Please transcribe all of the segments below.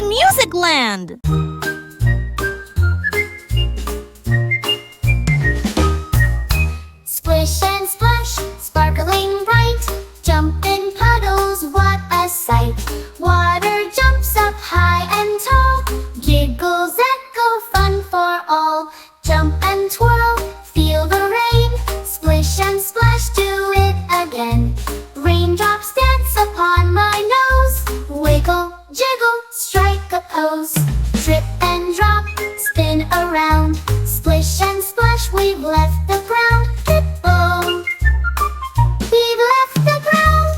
Music Land! Splish and splash, sparkling bright, jump in puddles, what a sight! Water jumps up high and tall, giggles echo, fun for all. Jump and twirl, feel the rain, splish and splash, do it again. Raindrops dance upon my nose, wiggle, jiggle, strike a pose. Drip and drop, spin around, splish and splash, we've left the ground. Hip-o, we've left the ground.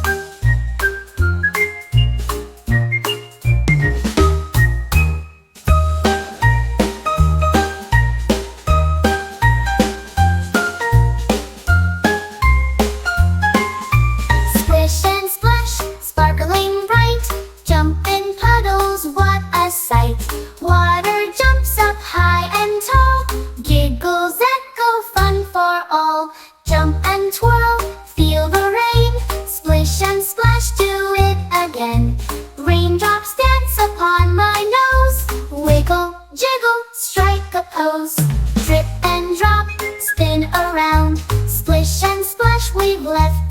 Splish and splash, sparkling bright, jump in puddles, what a sight! Water jumps up high and tall, giggles echo, fun for all. Jump and twirl, feel the rain, splish and splash, do it again. Raindrops dance upon my nose, wiggle, jiggle, strike a pose. Drip and drop, spin around, splish and splash, we've left